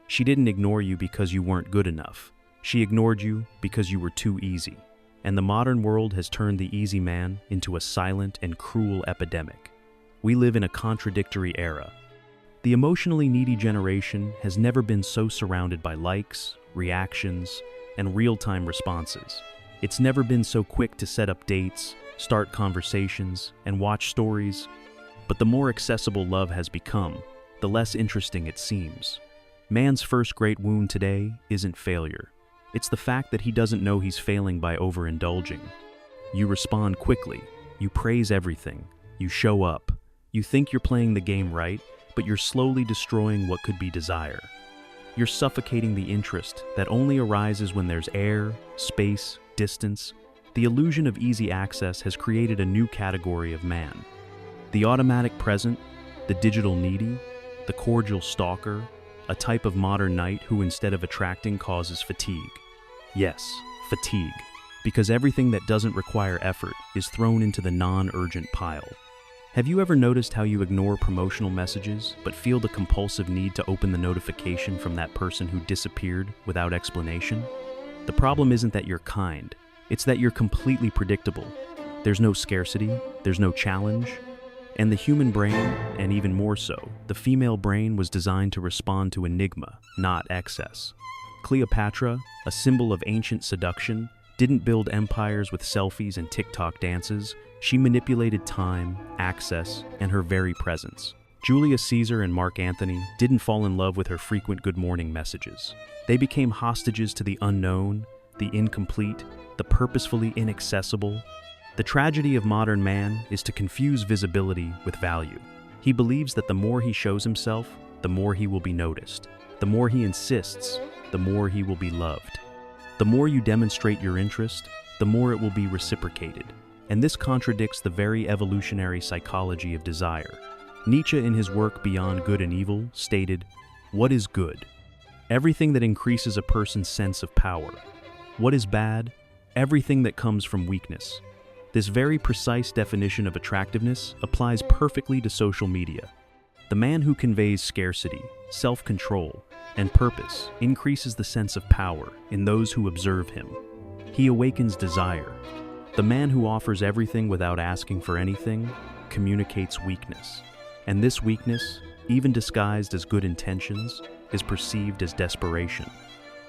She didn't ignore you because you weren't good enough. She ignored you because you were too easy. And the modern world has turned the easy man into a silent and cruel epidemic. We live in a contradictory era. The emotionally needy generation has never been so surrounded by likes, reactions, and real-time responses. It's never been so quick to set up dates, start conversations, and watch stories. But the more accessible love has become, the less interesting it seems. Man's first great wound today isn't failure. It's the fact that he doesn't know he's failing by overindulging. You respond quickly, you praise everything, you show up. You think you're playing the game right, but you're slowly destroying what could be desire. You're suffocating the interest that only arises when there's air, space, distance. The illusion of easy access has created a new category of man. The automatic present, the digital needy, the cordial stalker, a type of modern knight who instead of attracting causes fatigue. Yes, fatigue, because everything that doesn't require effort is thrown into the non-urgent pile. Have you ever noticed how you ignore promotional messages but feel the compulsive need to open the notification from that person who disappeared without explanation? The problem isn't that you're kind, it's that you're completely predictable. There's no scarcity, there's no challenge, and the human brain, and even more so, the female brain was designed to respond to enigma, not excess. Cleopatra, a symbol of ancient seduction, didn't build empires with selfies and TikTok dances. She manipulated time, access, and her very presence. Julius Caesar and Mark Antony didn't fall in love with her frequent good morning messages. They became hostages to the unknown, the incomplete, the purposefully inaccessible. The tragedy of modern man is to confuse visibility with value. He believes that the more he shows himself, the more he will be noticed. The more he insists, the more he will be loved. The more you demonstrate your interest, the more it will be reciprocated. And this contradicts the very evolutionary psychology of desire. Nietzsche, in his work Beyond Good and Evil, stated, "What is good? Everything that increases a person's sense of power. What is bad? Everything that comes from weakness." This very precise definition of attractiveness applies perfectly to social media. The man who conveys scarcity, self-control, and purpose increases the sense of power in those who observe him. He awakens desire. The man who offers everything without asking for anything communicates weakness. And this weakness, even disguised as good intentions, is perceived as desperation.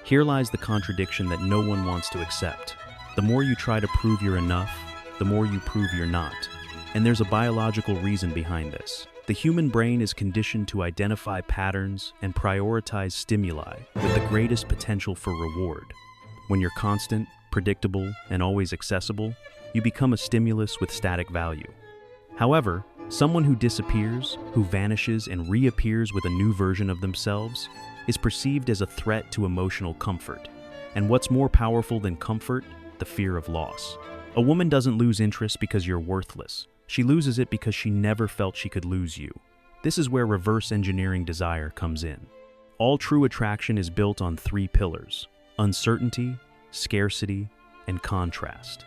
Here lies the contradiction that no one wants to accept. The more you try to prove you're enough, the more you prove you're not. And there's a biological reason behind this. The human brain is conditioned to identify patterns and prioritize stimuli with the greatest potential for reward. When you're constant, predictable, and always accessible, you become a stimulus with static value. However, someone who disappears, who vanishes and reappears with a new version of themselves, is perceived as a threat to emotional comfort. And what's more powerful than comfort? The fear of loss. A woman doesn't lose interest because you're worthless. She loses it because she never felt she could lose you. This is where reverse engineering desire comes in. All true attraction is built on three pillars: uncertainty, scarcity, and contrast.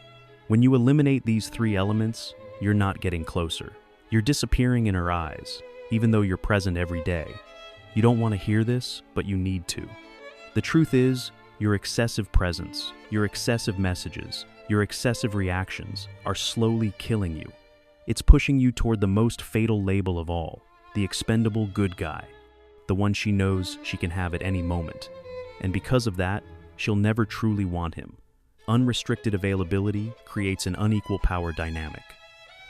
When you eliminate these three elements, you're not getting closer. You're disappearing in her eyes, even though you're present every day. You don't want to hear this, but you need to. The truth is, your excessive presence, your excessive messages, your excessive reactions are slowly killing you. It's pushing you toward the most fatal label of all, the expendable good guy, the one she knows she can have at any moment. And because of that, she'll never truly want him. Unrestricted availability creates an unequal power dynamic.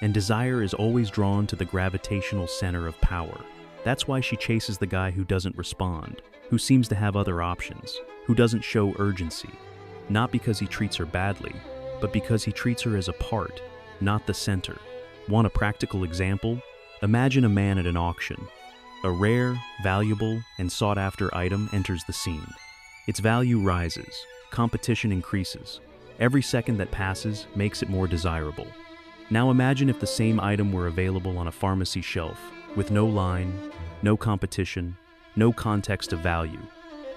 And desire is always drawn to the gravitational center of power. That's why she chases the guy who doesn't respond, who seems to have other options, who doesn't show urgency. Not because he treats her badly, but because he treats her as a part, not the center. Want a practical example? Imagine a man at an auction. A rare, valuable, and sought-after item enters the scene. Its value rises, competition increases. Every second that passes makes it more desirable. Now imagine if the same item were available on a pharmacy shelf, with no line, no competition, no context of value.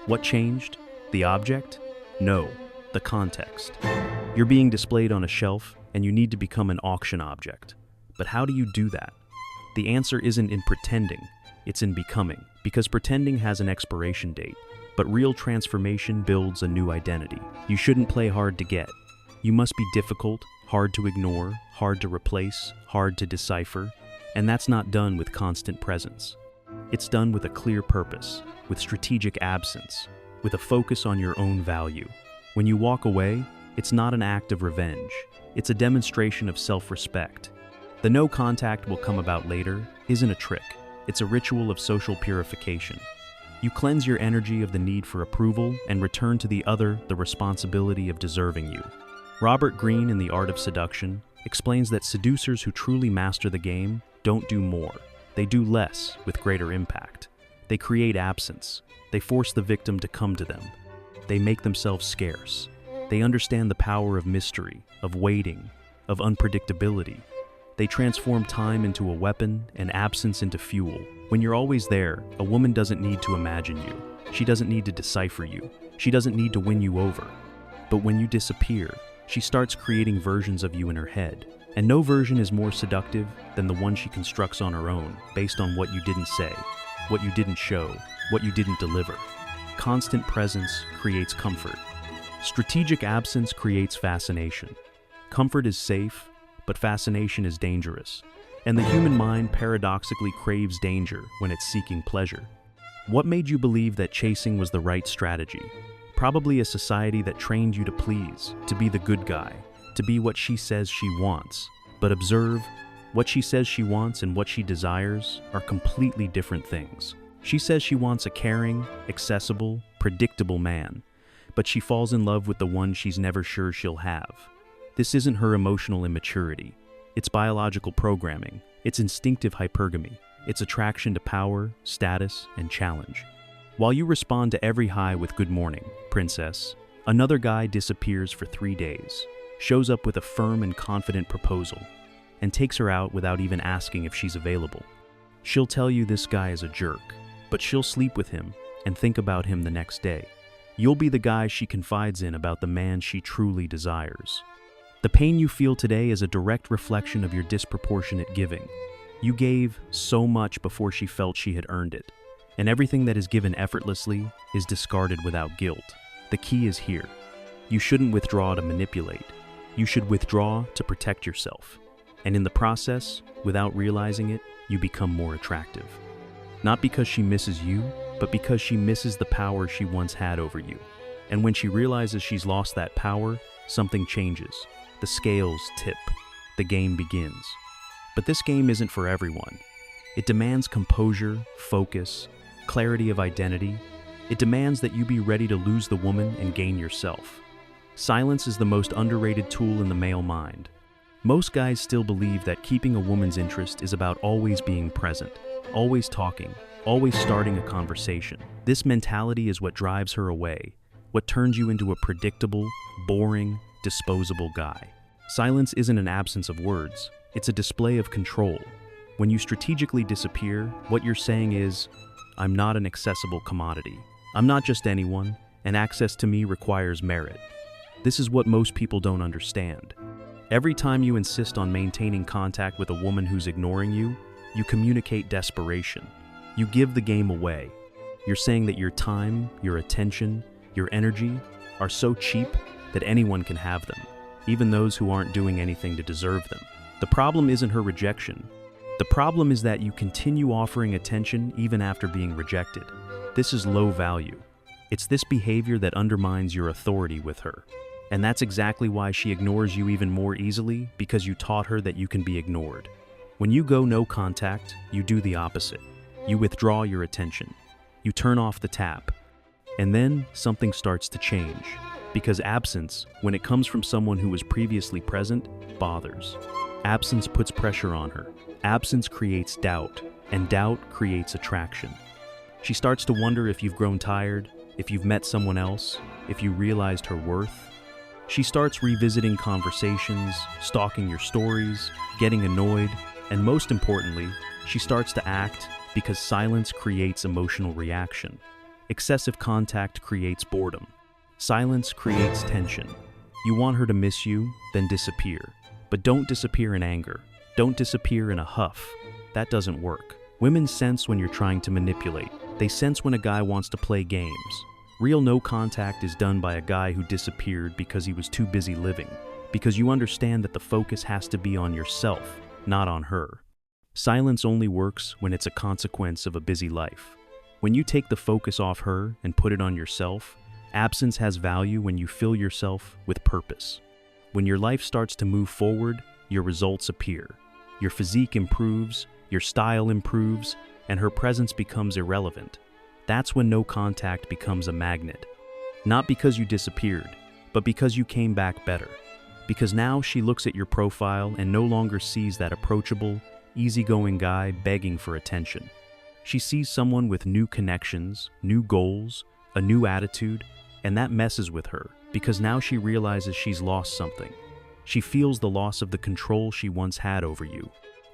What changed? The object? No, the context. You're being displayed on a shelf, and you need to become an auction object. But how do you do that? The answer isn't in pretending. it's in becoming, because pretending has an expiration date, but real transformation builds a new identity. You shouldn't play hard to get. You must be difficult, hard to ignore, hard to replace, hard to decipher, and that's not done with constant presence. It's done with a clear purpose, with strategic absence, with a focus on your own value. When you walk away, it's not an act of revenge. It's a demonstration of self-respect. The no contact will come about later isn't a trick. It's a ritual of social purification. You cleanse your energy of the need for approval and return to the other the responsibility of deserving you. Robert Greene in The Art of Seduction explains that seducers who truly master the game don't do more. They do less with greater impact. They create absence. They force the victim to come to them. They make themselves scarce. They understand the power of mystery, of waiting, of unpredictability. They transform time into a weapon and absence into fuel. When you're always there, a woman doesn't need to imagine you. She doesn't need to decipher you. She doesn't need to win you over. But when you disappear, she starts creating versions of you in her head. And no version is more seductive than the one she constructs on her own, based on what you didn't say, what you didn't show, what you didn't deliver. Constant presence creates comfort. Strategic absence creates fascination. Comfort is safe, but fascination is dangerous. And the human mind paradoxically craves danger when it's seeking pleasure. What made you believe that chasing was the right strategy? Probably a society that trained you to please, to be the good guy, to be what she says she wants. But observe, what she says she wants and what she desires are completely different things. She says she wants a caring, accessible, predictable man, but she falls in love with the one she's never sure she'll have. This isn't her emotional immaturity. It's biological programming. It's instinctive hypergamy. It's attraction to power, status, and challenge. While you respond to every hi with "Good morning, princess," another guy disappears for 3 days, shows up with a firm and confident proposal, and takes her out without even asking if she's available. She'll tell you this guy is a jerk, but she'll sleep with him and think about him the next day. You'll be the guy she confides in about the man she truly desires. The pain you feel today is a direct reflection of your disproportionate giving. You gave so much before she felt she had earned it, and everything that is given effortlessly is discarded without guilt. The key is here. You shouldn't withdraw to manipulate. You should withdraw to protect yourself. And in the process, without realizing it, you become more attractive. Not because she misses you, but because she misses the power she once had over you. And when she realizes she's lost that power, something changes. The scales tip. The game begins. But this game isn't for everyone. It demands composure, focus, clarity of identity. It demands that you be ready to lose the woman and gain yourself. Silence is the most underrated tool in the male mind. Most guys still believe that keeping a woman's interest is about always being present, always talking, always starting a conversation. This mentality is what drives her away, what turns you into a predictable, boring, disposable guy. Silence isn't an absence of words, it's a display of control. When you strategically disappear, what you're saying is, "I'm not an accessible commodity. I'm not just anyone, and access to me requires merit." This is what most people don't understand. Every time you insist on maintaining contact with a woman who's ignoring you, you communicate desperation. You give the game away. You're saying that your time, your attention, your energy are so cheap that anyone can have them, even those who aren't doing anything to deserve them. The problem isn't her rejection. The problem is that you continue offering attention even after being rejected. This is low value. It's this behavior that undermines your authority with her. And that's exactly why she ignores you even more easily, because you taught her that you can be ignored. When you go no contact, you do the opposite. You withdraw your attention. You turn off the tap. And then something starts to change. Because absence, when it comes from someone who was previously present, bothers. Absence puts pressure on her. Absence creates doubt, and doubt creates attraction. She starts to wonder if you've grown tired, if you've met someone else, if you realized her worth. She starts revisiting conversations, stalking your stories, getting annoyed, and most importantly, she starts to act because silence creates emotional reaction. Excessive contact creates boredom. Silence creates tension. You want her to miss you, then disappear. But don't disappear in anger. Don't disappear in a huff. That doesn't work. Women sense when you're trying to manipulate. They sense when a guy wants to play games. Real no contact is done by a guy who disappeared because he was too busy living, because you understand that the focus has to be on yourself, not on her. Silence only works when it's a consequence of a busy life. When you take the focus off her and put it on yourself, absence has value when you fill yourself with purpose. When your life starts to move forward, your results appear. Your physique improves, your style improves, and her presence becomes irrelevant. That's when no contact becomes a magnet. Not because you disappeared, but because you came back better. Because now she looks at your profile and no longer sees that approachable, easygoing guy begging for attention. She sees someone with new connections, new goals, a new attitude, and that messes with her because now she realizes she's lost something. She feels the loss of the control she once had over you.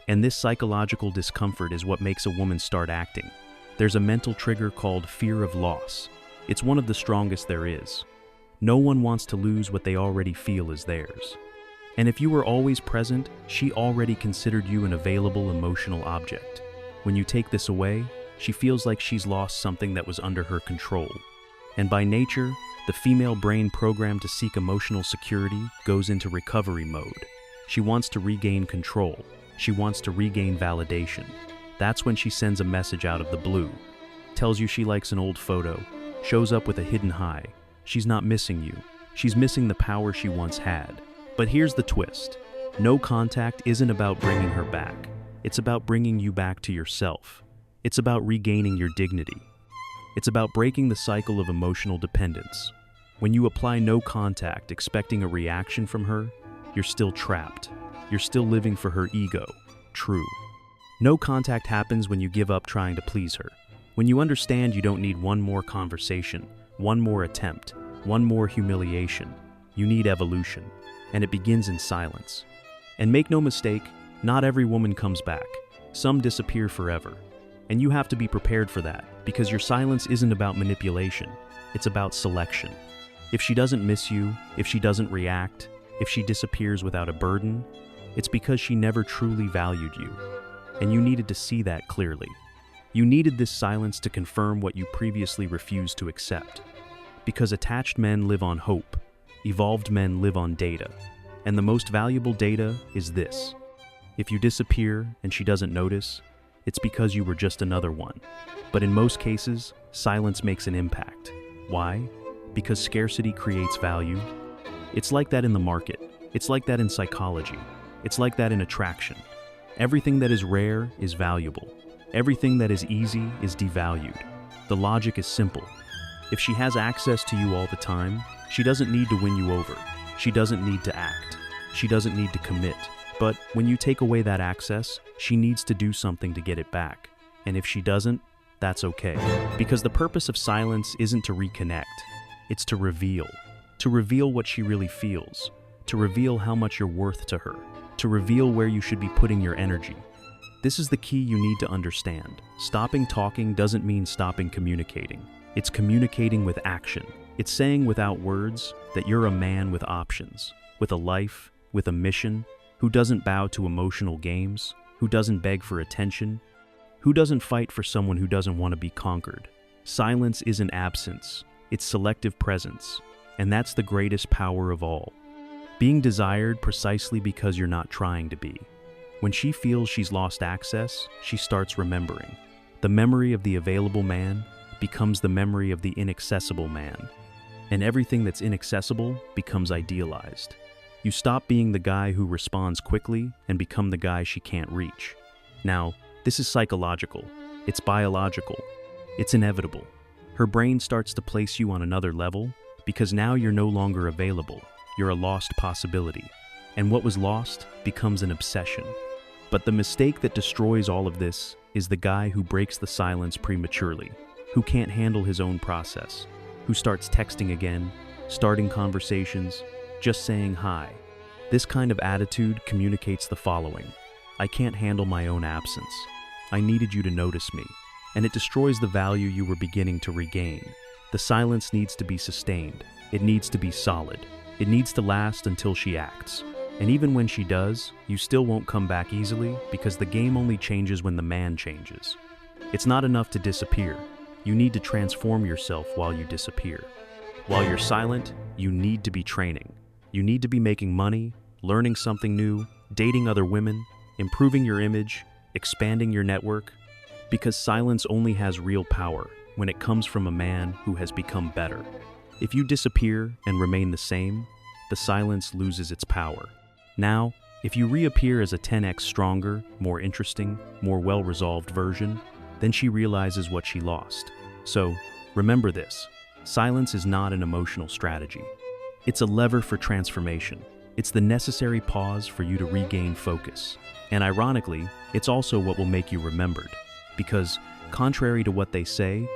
And this psychological discomfort is what makes a woman start acting. There's a mental trigger called fear of loss. It's one of the strongest there is. No one wants to lose what they already feel is theirs. And if you were always present, she already considered you an available emotional object. When you take this away, she feels like she's lost something that was under her control. And by nature, the female brain programmed to seek emotional security goes into recovery mode. She wants to regain control. She wants to regain validation. That's when she sends a message out of the blue, tells you she likes an old photo, shows up with a hidden high. She's not missing you. She's missing the power she once had. But here's the twist. No contact isn't about bringing her back. It's about bringing you back to yourself. It's about regaining your dignity. It's about breaking the cycle of emotional dependence. When you apply no contact expecting a reaction from her, you're still trapped. You're still living for her ego. True. No contact happens when you give up trying to please her. When you understand you don't need one more conversation, one more attempt, one more humiliation. You need evolution. And it begins in silence. And make no mistake, not every woman comes back. Some disappear forever. And you have to be prepared for that, because your silence isn't about manipulation. It's about selection. If she doesn't miss you, if she doesn't react, if she disappears without a burden, it's because she never truly valued you. And you needed to see that clearly. You needed this silence to confirm what you previously refused to accept. Because attached men live on hope. Evolved men live on data. And the most valuable data is this. If you disappear and she doesn't notice, it's because you were just another one. But in most cases, silence makes an impact. Why? Because scarcity creates value. It's like that in the market. It's like that in psychology. It's like that in attraction. Everything that is rare is valuable. Everything that is easy is devalued. The logic is simple. If she has access to you all the time, she doesn't need to win you over. She doesn't need to act. She doesn't need to commit. But when you take away that access, she needs to do something to get it back. And if she doesn't, that's okay. Because the purpose of silence isn't to reconnect. It's to reveal. To reveal what she really feels. To reveal how much you're worth to her. To reveal where you should be putting your energy. This is the key you need to understand. Stopping talking doesn't mean stopping communicating. It's communicating with action. It's saying without words that you're a man with options, with a life, with a mission, who doesn't bow to emotional games, who doesn't beg for attention, who doesn't fight for someone who doesn't want to be conquered. Silence isn't absence, it's selective presence, and that's the greatest power of all. Being desired precisely because you're not trying to be. When she feels she's lost access, she starts remembering. The memory of the available man becomes the memory of the inaccessible man. And everything that's inaccessible becomes idealized. You stop being the guy who responds quickly and become the guy she can't reach. Now, this is psychological. It's biological. It's inevitable. Her brain starts to place you on another level because now you're no longer available. You're a lost possibility. And what was lost becomes an obsession. But the mistake that destroys all of this is the guy who breaks the silence prematurely, who can't handle his own process, who starts texting again, starting conversations, just saying hi. This kind of attitude communicates the following. I can't handle my own absence. I needed you to notice me. And it destroys the value you were beginning to regain. The silence needs to be sustained. It needs to be solid. It needs to last until she acts. And even when she does, you still won't come back easily because the game only changes when the man changes. It's not enough to disappear. You need to transform yourself while you disappear. While you're silent, you need to be training. You need to be making money, learning something new, dating other women, improving your image, expanding your network, because silence only has real power when it comes from a man who has become better. If you disappear and remain the same, the silence loses its power. Now, if you reappear as a 10x stronger, more interesting, more well-resolved version, then she realizes what she lost. So, remember this: silence is not an emotional strategy. It's a lever for transformation. It's the necessary pause for you to regain focus. And ironically, it's also what will make you remembered. Because, contrary to what they say,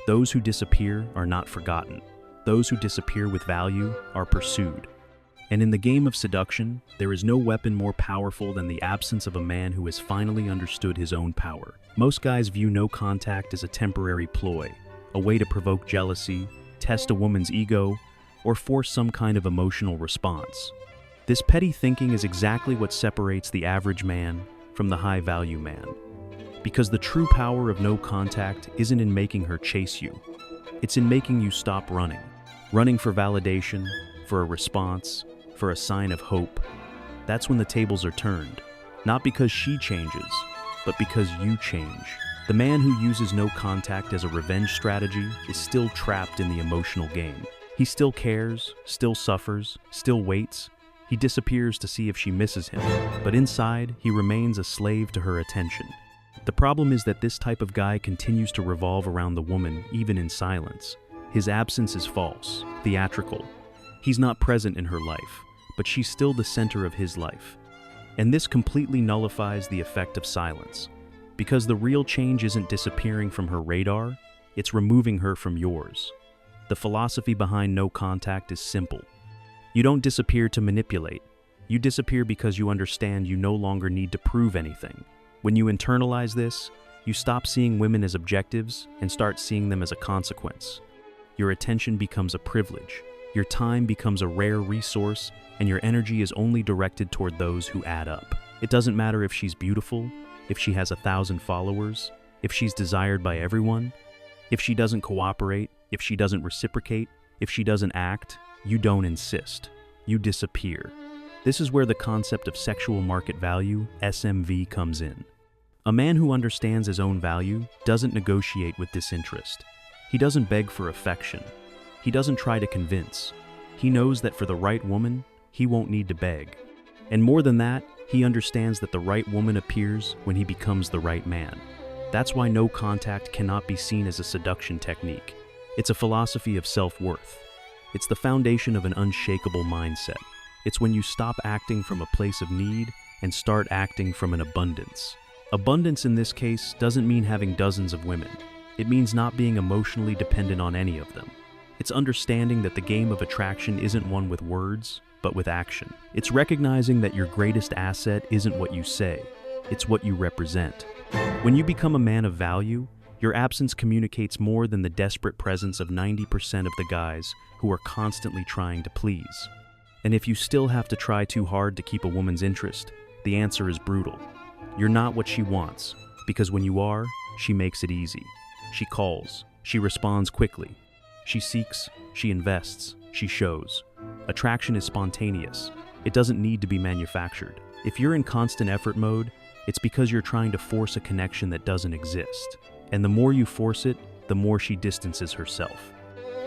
those who disappear are not forgotten. Those who disappear with value are pursued. And in the game of seduction, there is no weapon more powerful than the absence of a man who has finally understood his own power. Most guys view no contact as a temporary ploy, a way to provoke jealousy, test a woman's ego, or force some kind of emotional response. This petty thinking is exactly what separates the average man from the high-value man. Because the true power of no contact isn't in making her chase you. It's in making you stop running. Running for validation, for a response, for a sign of hope. That's when the tables are turned. Not because she changes, but because you change. The man who uses no contact as a revenge strategy is still trapped in the emotional game. He still cares, still suffers, still waits. He disappears to see if she misses him, but inside, he remains a slave to her attention. The problem is that this type of guy continues to revolve around the woman, even in silence. His absence is false, theatrical. He's not present in her life, but she's still the center of his life. And this completely nullifies the effect of silence. Because the real change isn't disappearing from her radar, it's removing her from yours. The philosophy behind no contact is simple. You don't disappear to manipulate. You disappear because you understand you no longer need to prove anything. When you internalize this, you stop seeing women as objectives and start seeing them as a consequence. Your attention becomes a privilege. Your time becomes a rare resource, and your energy is only directed toward those who add up. It doesn't matter if she's beautiful, if she has 1,000 followers, if she's desired by everyone, if she doesn't cooperate, if she doesn't reciprocate, if she doesn't act. You don't insist. You disappear. This is where the concept of sexual market value, SMV, comes in. A man who understands his own value doesn't negotiate with disinterest. He doesn't beg for affection. He doesn't try to convince. He knows that for the right woman, he won't need to beg. And more than that, he understands that the right woman appears when he becomes the right man. That's why no contact cannot be seen as a seduction technique. It's a philosophy of self-worth. It's the foundation of an unshakable mindset. It's when you stop acting from a place of need and start acting from an abundance. Abundance in this case doesn't mean having dozens of women. It means not being emotionally dependent on any of them. It's understanding that the game of attraction isn't won with words, but with action. It's recognizing that your greatest asset isn't what you say, it's what you represent. When you become a man of value, your absence communicates more than the desperate presence of 90% of the guys who are constantly trying to please. And if you still have to try too hard to keep a woman's interest, the answer is brutal. You're not what she wants, because when you are, she makes it easy. She calls, she responds quickly. She seeks, she invests, she shows. Attraction is spontaneous. It doesn't need to be manufactured. If you're in constant effort mode, it's because you're trying to force a connection that doesn't exist. And the more you force it, the more she distances herself.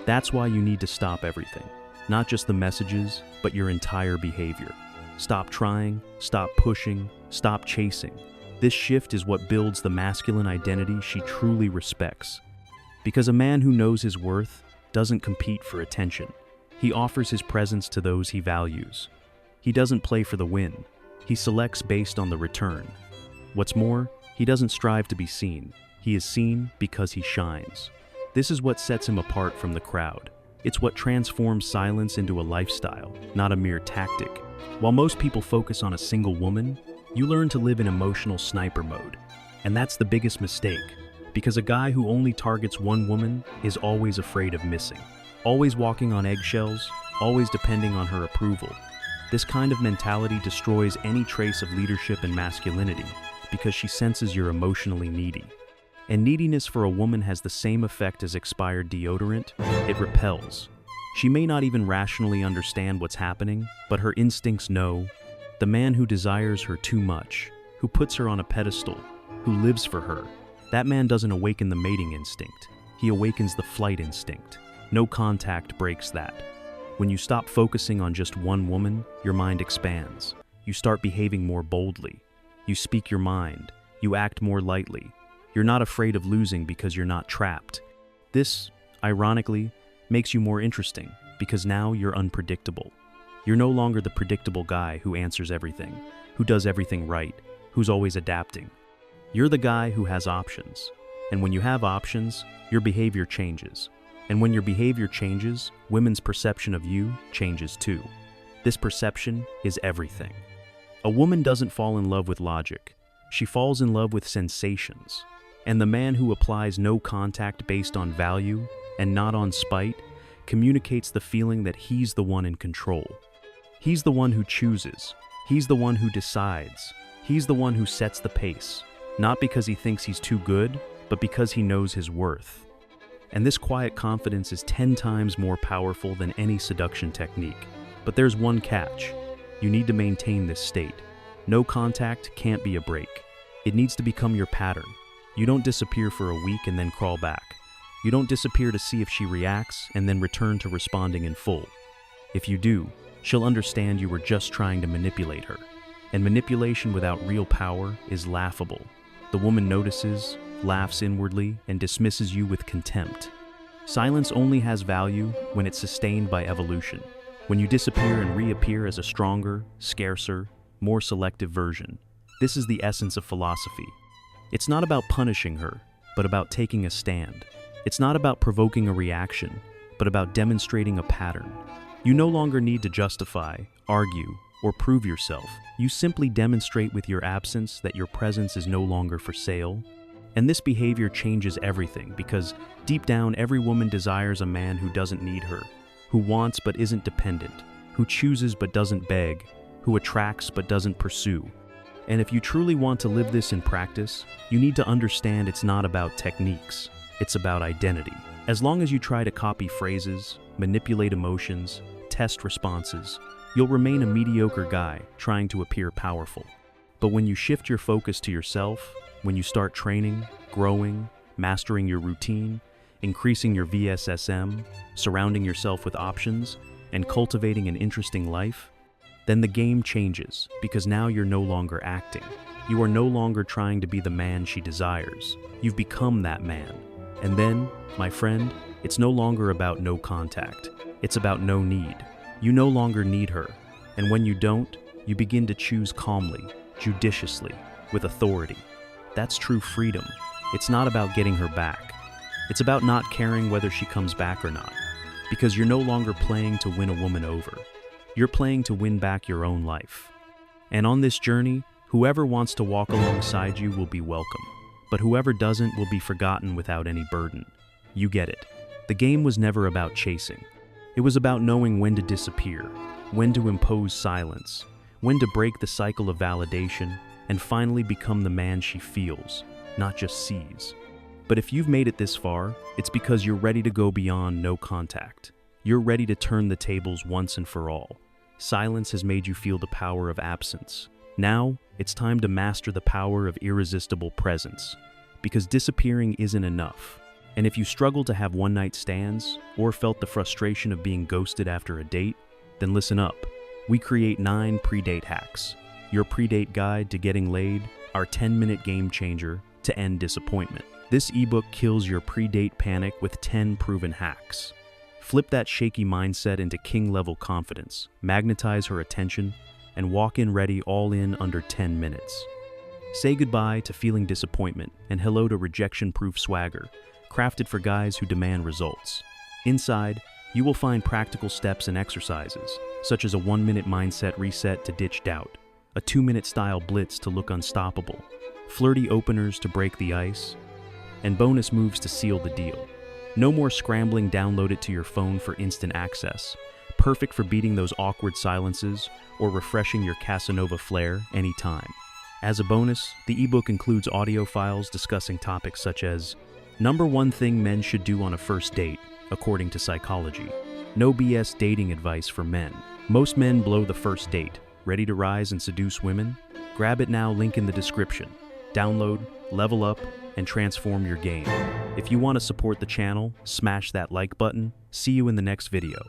That's why you need to stop everything. Not just the messages, but your entire behavior. Stop trying, stop pushing, stop chasing. This shift is what builds the masculine identity she truly respects. Because a man who knows his worth doesn't compete for attention. He offers his presence to those he values. He doesn't play for the win. He selects based on the return. What's more, he doesn't strive to be seen. He is seen because he shines. This is what sets him apart from the crowd. It's what transforms silence into a lifestyle, not a mere tactic. While most people focus on a single woman, you learn to live in emotional sniper mode. And that's the biggest mistake, because a guy who only targets one woman is always afraid of missing. Always walking on eggshells, always depending on her approval. This kind of mentality destroys any trace of leadership and masculinity because she senses you're emotionally needy. And neediness for a woman has the same effect as expired deodorant. It repels. She may not even rationally understand what's happening, but her instincts know. The man who desires her too much, who puts her on a pedestal, who lives for her, that man doesn't awaken the mating instinct. He awakens the flight instinct. No contact breaks that. When you stop focusing on just one woman, your mind expands. You start behaving more boldly. You speak your mind. You act more lightly. You're not afraid of losing because you're not trapped. This, ironically, makes you more interesting because now you're unpredictable. You're no longer the predictable guy who answers everything, who does everything right, who's always adapting. You're the guy who has options. And when you have options, your behavior changes. And when your behavior changes, women's perception of you changes too. This perception is everything. A woman doesn't fall in love with logic. She falls in love with sensations. And the man who applies no contact based on value and not on spite communicates the feeling that he's the one in control. He's the one who chooses. He's the one who decides. He's the one who sets the pace, not because he thinks he's too good, but because he knows his worth. And this quiet confidence is 10 times more powerful than any seduction technique. But there's one catch. You need to maintain this state. No contact can't be a break. It needs to become your pattern. You don't disappear for a week and then crawl back. You don't disappear to see if she reacts and then return to responding in full. If you do, she'll understand you were just trying to manipulate her. And manipulation without real power is laughable. The woman notices, laughs inwardly, and dismisses you with contempt. Silence only has value when it's sustained by evolution. When you disappear and reappear as a stronger, scarcer, more selective version. This is the essence of philosophy. It's not about punishing her, but about taking a stand. It's not about provoking a reaction, but about demonstrating a pattern. You no longer need to justify, argue, or prove yourself. You simply demonstrate with your absence that your presence is no longer for sale. And this behavior changes everything because deep down every woman desires a man who doesn't need her, who wants but isn't dependent, who chooses but doesn't beg, who attracts but doesn't pursue. And if you truly want to live this in practice, you need to understand it's not about techniques, it's about identity. As long as you try to copy phrases, manipulate emotions, test responses, you'll remain a mediocre guy trying to appear powerful. But when you shift your focus to yourself, when you start training, growing, mastering your routine, increasing your VSSM, surrounding yourself with options, and cultivating an interesting life, then the game changes because now you're no longer acting. You are no longer trying to be the man she desires. You've become that man. And then, my friend, it's no longer about no contact. It's about no need. You no longer need her. And when you don't, you begin to choose calmly, judiciously, with authority. That's true freedom. It's not about getting her back. It's about not caring whether she comes back or not. Because you're no longer playing to win a woman over. You're playing to win back your own life. And on this journey, whoever wants to walk alongside you will be welcome. But whoever doesn't will be forgotten without any burden. You get it. The game was never about chasing. It was about knowing when to disappear, when to impose silence, when to break the cycle of validation, and finally become the man she feels, not just sees. But if you've made it this far, it's because you're ready to go beyond no contact. You're ready to turn the tables once and for all. Silence has made you feel the power of absence. Now, it's time to master the power of irresistible presence. Because disappearing isn't enough. And if you struggle to have one-night stands, or felt the frustration of being ghosted after a date, then listen up. We create 9 pre-date hacks. Your pre-date guide to getting laid, our 10-minute game changer to end disappointment. This ebook kills your pre-date panic with 10 proven hacks. Flip that shaky mindset into king-level confidence, magnetize her attention, and walk in ready all in under 10 minutes. Say goodbye to feeling disappointment and hello to rejection-proof swagger, crafted for guys who demand results. Inside, you will find practical steps and exercises, such as a 1-minute mindset reset to ditch doubt, a 2-minute style blitz to look unstoppable, flirty openers to break the ice, and bonus moves to seal the deal. No more scrambling, download it to your phone for instant access. perfect for beating those awkward silences or refreshing your Casanova flair anytime. As a bonus, the ebook includes audio files discussing topics such as number one thing men should do on a first date, according to psychology. No BS dating advice for men. Most men blow the first date. Ready to rise and seduce women? Grab it now, link in the description. Download, level up, and transform your game. If you want to support the channel, smash that like button. See you in the next video.